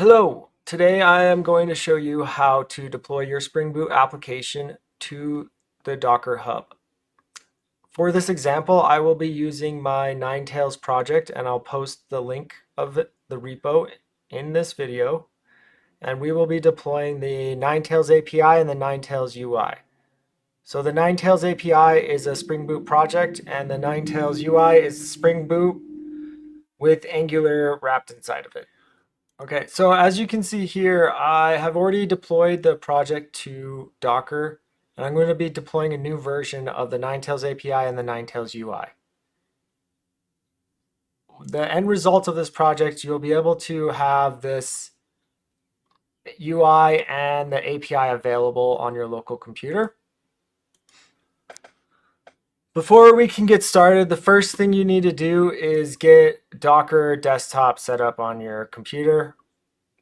Hello, today I am going to show you how to deploy your Spring Boot application to the Docker Hub. For this example, I will be using my Ninetales project and I'll post the link of the repo in this video. And we will be deploying the Ninetales API and the Ninetales UI. So the Ninetales API is a Spring Boot project and the Ninetales UI is Spring Boot with Angular wrapped inside of it. Okay, so as you can see here, I have already deployed the project to Docker, and I'm going to be deploying a new version of the Ninetales API and the Ninetales UI. The end result of this project, you'll be able to have this UI and the API available on your local computer. Before we can get started, the first thing you need to do is get Docker Desktop set up on your computer.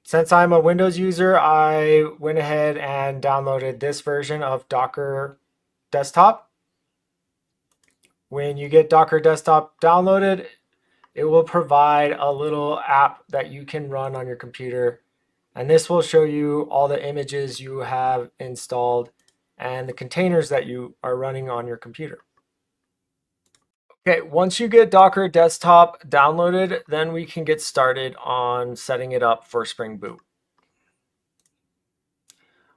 Since I'm a Windows user, I went ahead and downloaded this version of Docker Desktop. When you get Docker Desktop downloaded, it will provide a little app that you can run on your computer. And this will show you all the images you have installed and the containers that you are running on your computer. Okay, once you get Docker Desktop downloaded, then we can get started on setting it up for Spring Boot.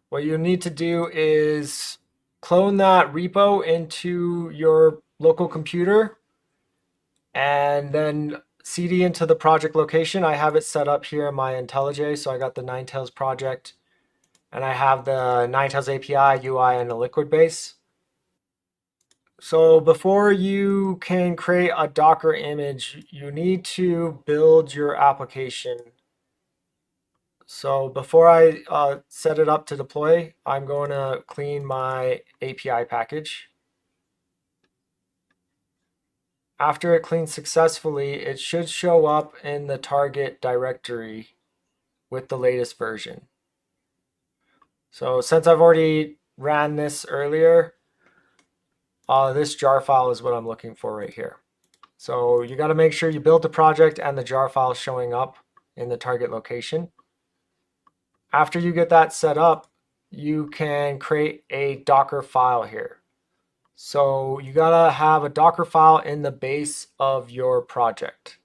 What you need to do is clone that repo into your local computer and then cd into the project location. I have it set up here in my IntelliJ, so I got the Ninetales project and I have the Ninetales API, UI, and a liquid base. So before you can create a Docker image, you need to build your application. So before I set it up to deploy, I'm going to clean my API package. After it cleans successfully, it should show up in the target directory with the latest version. So since I've already ran this earlier, this jar file is what I'm looking for right here. So you got to make sure you build the project and the jar file is showing up in the target location. After you get that set up, you can create a Docker file here. So you gotta have a Docker file in the base of your project.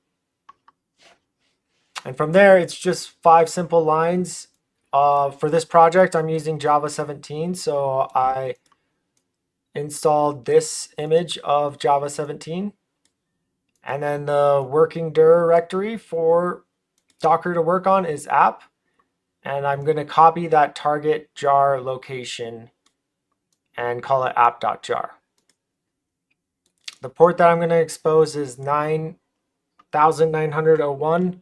And from there, it's just 5 simple lines. For this project, I'm using Java 17, so I installed this image of Java 17. And then the working directory for Docker to work on is app. And I'm going to copy that target jar location and call it app.jar. The port that I'm going to expose is 9901.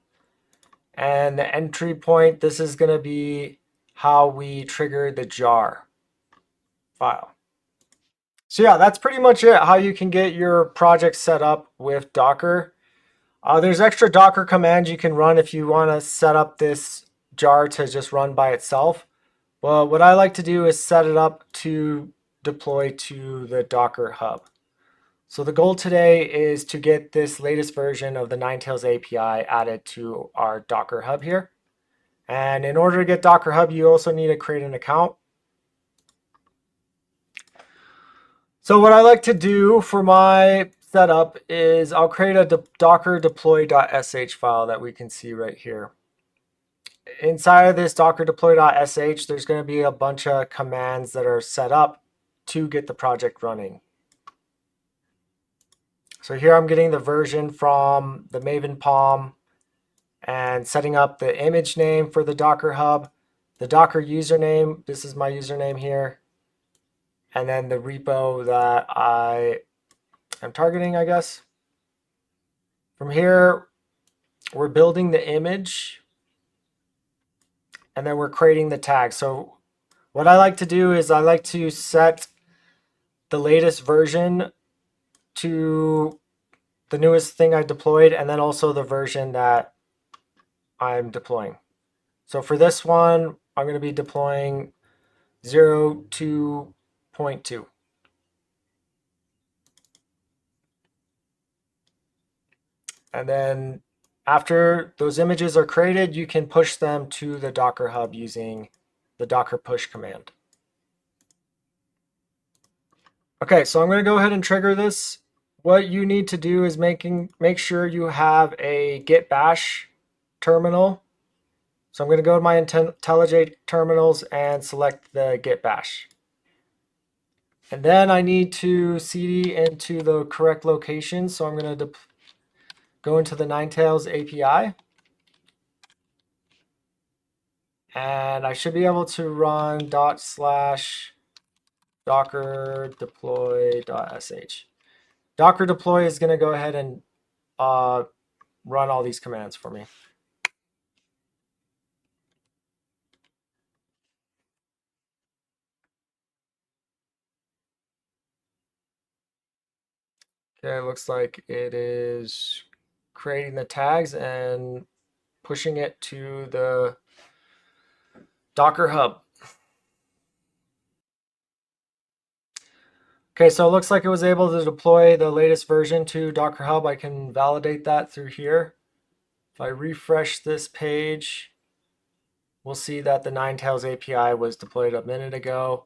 And the entry point, this is going to be how we trigger the jar file. So yeah, that's pretty much it, how you can get your project set up with Docker. There's extra Docker commands you can run if you want to set up this jar to just run by itself. Well, what I like to do is set it up to deploy to the Docker Hub. So the goal today is to get this latest version of the Ninetales API added to our Docker Hub here. And in order to get Docker Hub, you also need to create an account. So what I like to do for my setup is I'll create a docker deploy.sh file that we can see right here. Inside of this docker deploy.sh, there's going to be a bunch of commands that are set up to get the project running. So here I'm getting the version from the Maven POM and setting up the image name for the Docker Hub, the Docker username, this is my username here, and then the repo that I am targeting, I guess. From here, we're building the image, and then we're creating the tag. So what I like to do is I like to set the latest version to the newest thing I deployed, and then also the version that I'm deploying. So for this one, I'm going to be deploying 0.2.2. And then After those images are created, you can push them to the Docker Hub using the docker push command. Okay, so I'm going to go ahead and trigger this. What you need to do is make sure you have a git bash terminal. So I'm going to go to my IntelliJ terminals and select the git bash. And then I need to cd into the correct location. So I'm going to go into the Ninetales API. And I should be able to run /docker deploy.sh. Docker deploy is going to go ahead and run all these commands for me. Okay, it looks like it is creating the tags and pushing it to the Docker Hub. Okay, so it looks like it was able to deploy the latest version to Docker Hub. I can validate that through here. If I refresh this page, we'll see that the Ninetales API was deployed a minute ago.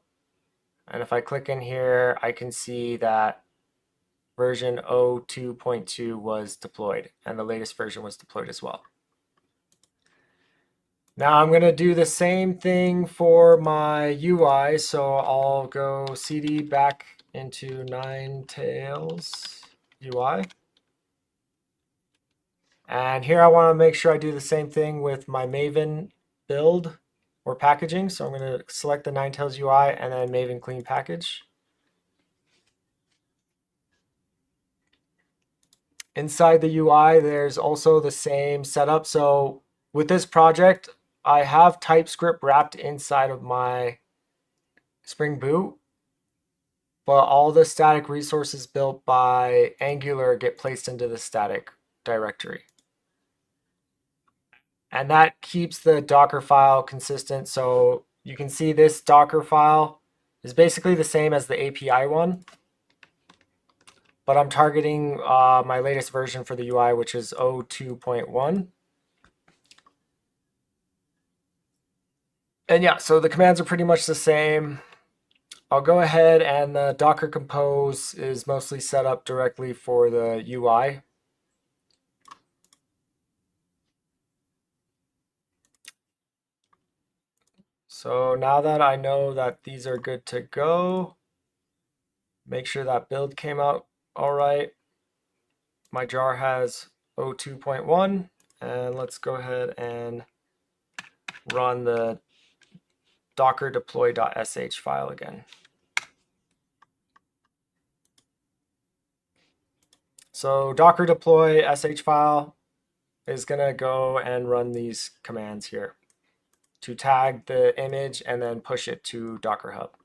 And if I click in here, I can see that version 02.2 was deployed, and the latest version was deployed as well. Now I'm going to do the same thing for my UI, so I'll go cd back into Ninetales UI. And here I want to make sure I do the same thing with my Maven build or packaging. So I'm going to select the Ninetales UI and then Maven clean package. Inside the UI, there's also the same setup. So with this project, I have TypeScript wrapped inside of my Spring Boot, but all the static resources built by Angular get placed into the static directory. And that keeps the Docker file consistent. So you can see this Docker file is basically the same as the API one, but I'm targeting my latest version for the UI, which is 02.1. And yeah, so the commands are pretty much the same. I'll go ahead, and the Docker Compose is mostly set up directly for the UI. So now that I know that these are good to go, make sure that build came out all right. My jar has 02.1, and let's go ahead and run the docker deploy.sh file again. So docker deploy sh file is going to go and run these commands here to tag the image and then push it to Docker Hub.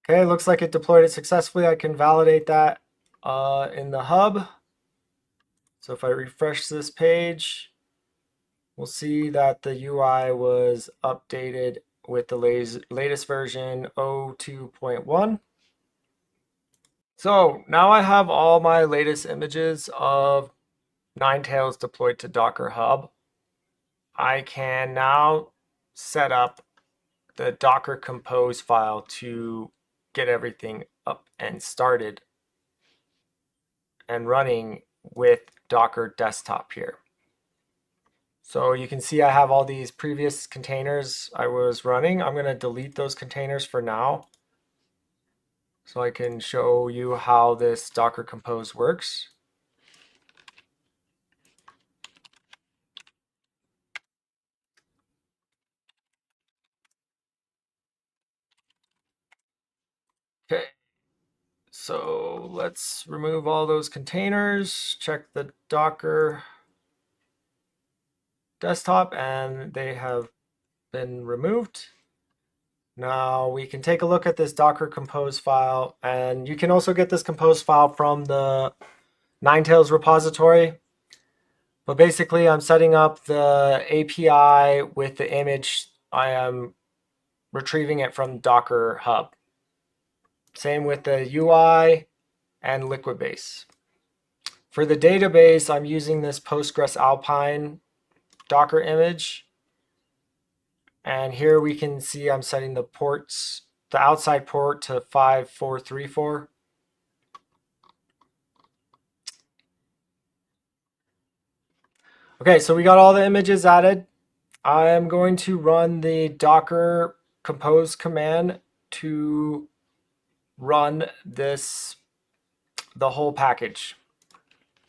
Okay, looks like it deployed it successfully. I can validate that in the hub. So if I refresh this page, we'll see that the UI was updated with the latest version 02.1. So now I have all my latest images of Ninetales deployed to Docker Hub. I can now set up the Docker Compose file to get everything up and started and running with Docker Desktop here. So you can see I have all these previous containers I was running. I'm going to delete those containers for now so I can show you how this Docker Compose works. Okay, so let's remove all those containers, check the Docker Desktop, and they have been removed. Now we can take a look at this Docker Compose file, and you can also get this Compose file from the Ninetales repository. But basically, I'm setting up the API with the image. I am retrieving it from Docker Hub. Same with the UI and Liquibase. For the database, I'm using this Postgres Alpine Docker image. And here we can see I'm setting the ports, the outside port to 5434. Okay, so we got all the images added. I am going to run the docker compose command to run the whole package.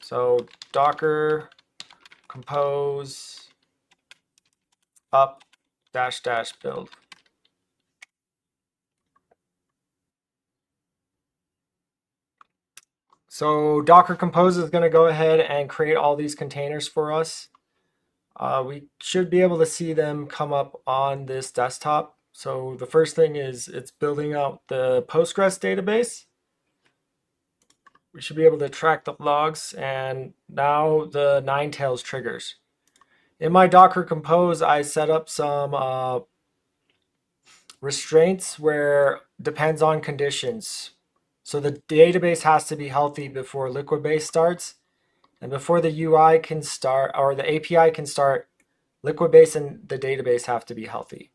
So docker compose up dash dash build. So Docker Compose is going to go ahead and create all these containers for us. We should be able to see them come up on this desktop. So the first thing is it's building out the Postgres database. We should be able to track the logs, and now the Ninetales triggers. In my Docker Compose, I set up some restraints where depends on conditions. So the database has to be healthy before Liquibase starts. And before the UI can start, or the API can start, Liquibase and the database have to be healthy.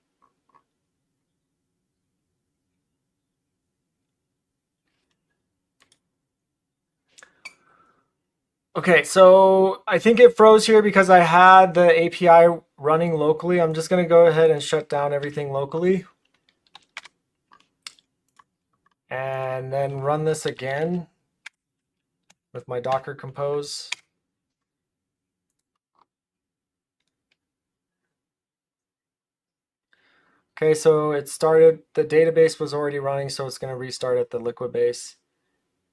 Okay, so I think it froze here because I had the API running locally. I'm just going to go ahead and shut down everything locally. And then run this again with my Docker Compose. Okay, so it started, the database was already running, so it's going to restart at the Liquibase.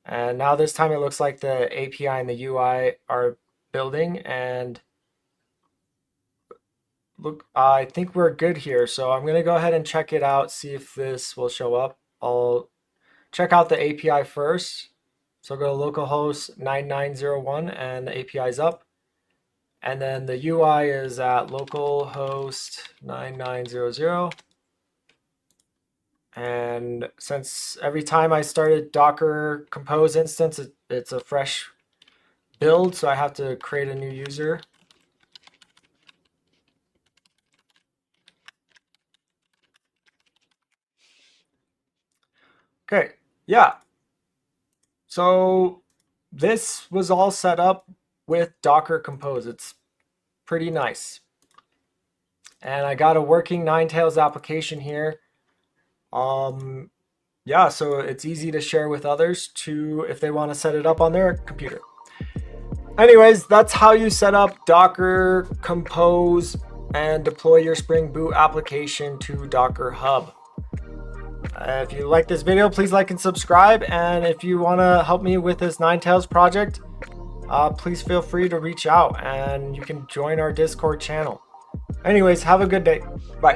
And now this time it looks like the API and the UI are building, and look, I think we're good here. So I'm going to go ahead and check it out, see if this will show up. I'll check out the API first. So go to localhost 9901 and the API is up. And then the UI is at localhost 9900. And since every time I started Docker Compose instance, it's a fresh build, so I have to create a new user. Okay, yeah. So this was all set up with Docker Compose. It's pretty nice. And I got a working Ninetales application here. Yeah, so it's easy to share with others too if they want to set it up on their computer. Anyways, that's how you set up Docker Compose and deploy your Spring Boot application to Docker Hub. If you like this video, please like and subscribe. And if you want to help me with this Ninetales project, please feel free to reach out and you can join our Discord channel. Anyways, have a good day. Bye.